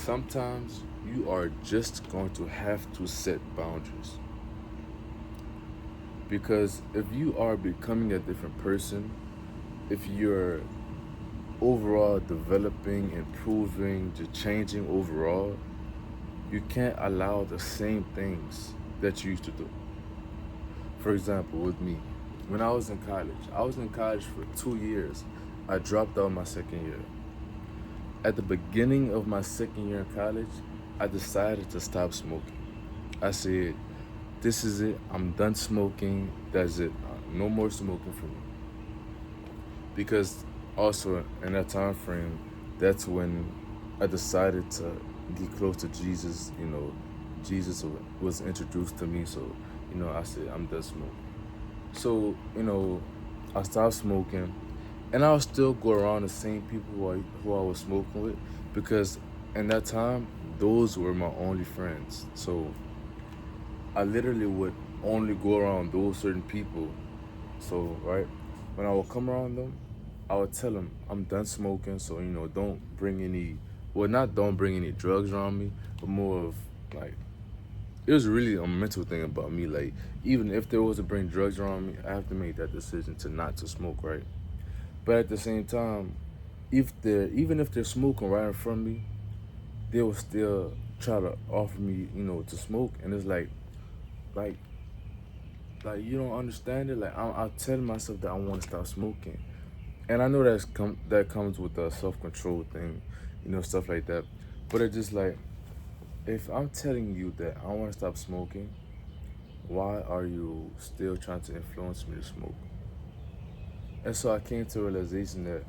sometimes you are just going to have to set boundaries. Because if you are becoming a different person, if you're overall developing, improving, just changing overall, you can't allow the same things that you used to do. For example, with me, when I was in college for 2 years. I dropped out my second year. At the beginning of my second year in college, I decided to stop smoking. I said, this is it. I'm done smoking. That's it. No more smoking for me. Because also in that time frame, that's when I decided to get close to Jesus. Jesus was introduced to me, so I said I'm done smoking. So I stopped smoking, and I'll still go around the same people who I was smoking with, because in that time those were my only friends. So I literally would only go around those certain people. So right, when I would come around them, I would tell them I'm done smoking. So don't bring any, well, not don't bring any drugs around me, but more of like, it was really a mental thing about me. Like, even if there was to bring drugs around me, I have to make that decision to not to smoke, right? But at the same time, if they're even if they're smoking right in front of me, they will still try to offer me, to smoke, and it's like you don't understand it. Like I'm telling myself that I want to stop smoking, and I know that comes with a self control thing, stuff like that. But it's just like, if I'm telling you that I want to stop smoking, why are you still trying to influence me to smoke? And so I came to a realization that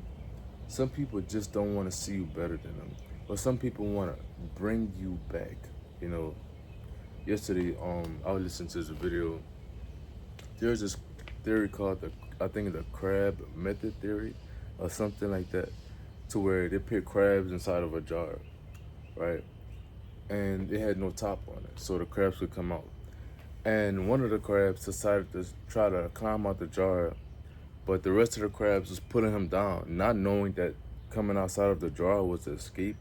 some people just don't want to see you better than them, or some people want to bring you back. You know, yesterday, I was listening to this video. There's this theory called I think the crab method theory, or something like that, to where they put crabs inside of a jar, right? And it had no top on it, so the crabs would come out. And one of the crabs decided to try to climb out the jar, but the rest of the crabs was pulling him down, not knowing that coming outside of the jar was the escape.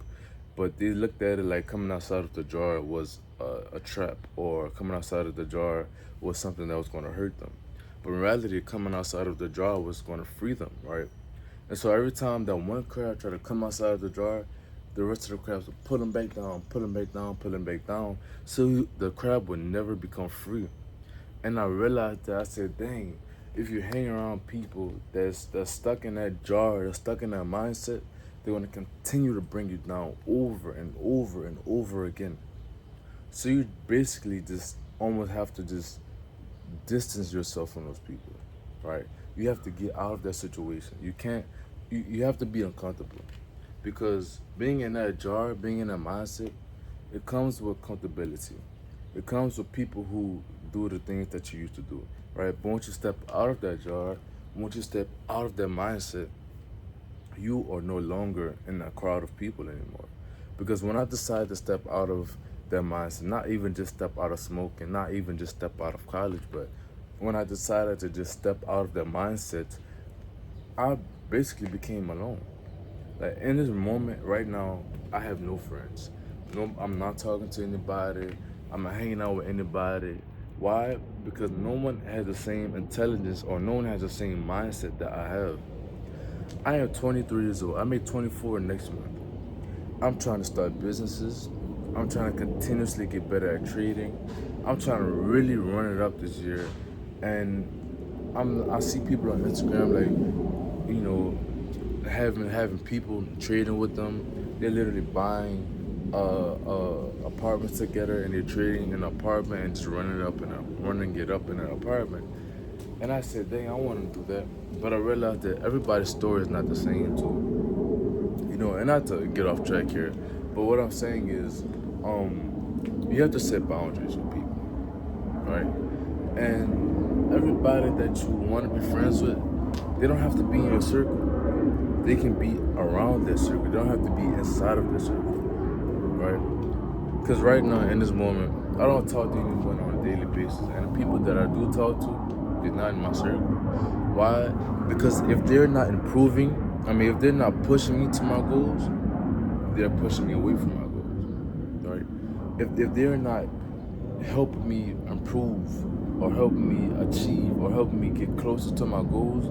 But they looked at it like coming outside of the jar was a trap, or coming outside of the jar was something that was going to hurt them. But in reality, coming outside of the jar was going to free them, right? And so every time that one crab tried to come outside of the jar, the rest of the crabs would pull him back down, pull him back down, pull him back down, so the crab would never become free. And I realized that, I said, dang, if you hang around people that's stuck in that jar, that's stuck in that mindset, they're gonna continue to bring you down over and over and over again. So you basically just almost have to just distance yourself from those people, right? You have to get out of that situation. You can't. You have to be uncomfortable, because being in that jar, being in that mindset, it comes with comfortability. It comes with people who do the things that you used to do, right? But once you step out of that jar, once you step out of that mindset, you are no longer in that crowd of people anymore. Because when I decided to step out of that mindset, not even just step out of smoking, not even just step out of college, but when I decided to just step out of that mindset, I basically became alone. Like in this moment right now, I have no friends. No, I'm not talking to anybody. I'm not hanging out with anybody. Why? Because no one has the same intelligence, or no one has the same mindset that I have. I am 23 years old. I make 24 next month. I'm trying to start businesses. I'm trying to continuously get better at trading. I'm trying to really run it up this year. And I see people on Instagram, like, having people trading with them. They're literally buying apartments together, and they're trading an apartment and just running it up in an apartment. And I said, dang, I want to do that. But I realized that everybody's story is not the same too. And not to get off track here, but what I'm saying is, you have to set boundaries with people, right? And everybody that you want to be friends with, they don't have to be in your circle. They can be around that circle. They don't have to be inside of that circle, right? Because right now, in this moment, I don't talk to anyone on a daily basis, and the people that I do talk to, they're not in my circle. Why? Because if they're not improving, if they're not pushing me to my goals, they're pushing me away from my goals. right? If they're not helping me improve or helping me achieve or helping me get closer to my goals,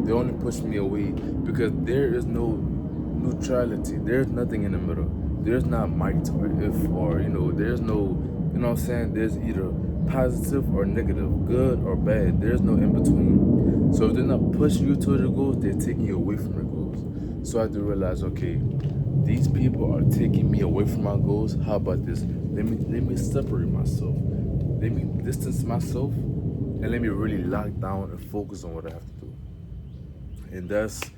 they only push me away because there is no neutrality. There's nothing in the middle. There's not might or if or there's no what I'm saying? There's either positive or negative, good or bad. There's no in between. So if they're not pushing you to the goals, they're taking you away from the goals. So I had to realize, okay, these people are taking me away from my goals. How about this? Let me separate myself. Let me distance myself and let me really lock down and focus on what I have to do. And that's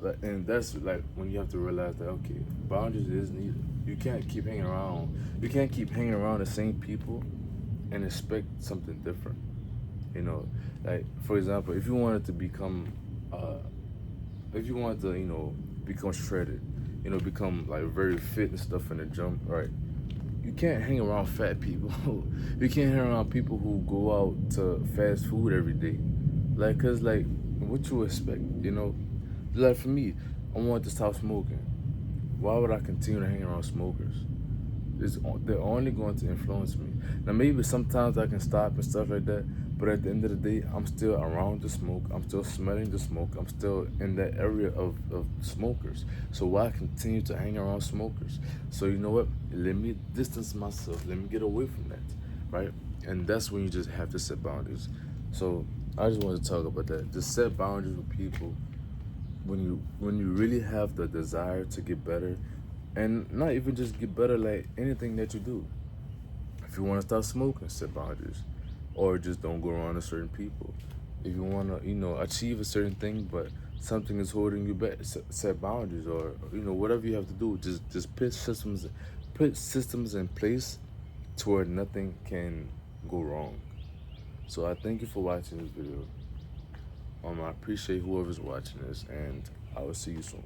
like when you have to realize that, okay, boundaries is needed. You can't keep hanging around. You can't keep hanging around the same people and expect something different. You know, like for example, uh, if you want to, become shredded, become like very fit and stuff in the gym, right? You can't hang around fat people. You can't hang around people who go out to fast food every day. Like, cause like, what you expect, Like for me, I want to stop smoking. Why would I continue to hang around smokers? They're only going to influence me. Now maybe sometimes I can stop and stuff like that, but at the end of the day, I'm still around the smoke. I'm still smelling the smoke. I'm still in that area of smokers. So why continue to hang around smokers? So you know what? Let me distance myself. Let me get away from that, right? And that's when you just have to set boundaries. So I just wanted to talk about that. Just set boundaries with people when you really have the desire to get better, and not even just get better, like anything that you do. If you want to stop smoking, set boundaries, or just don't go around a certain people. If you want to achieve a certain thing, but something is holding you back, set boundaries, or whatever you have to do. Just put systems in place to where nothing can go wrong. So I thank you for watching this video. I appreciate whoever's watching this, and I will see you soon.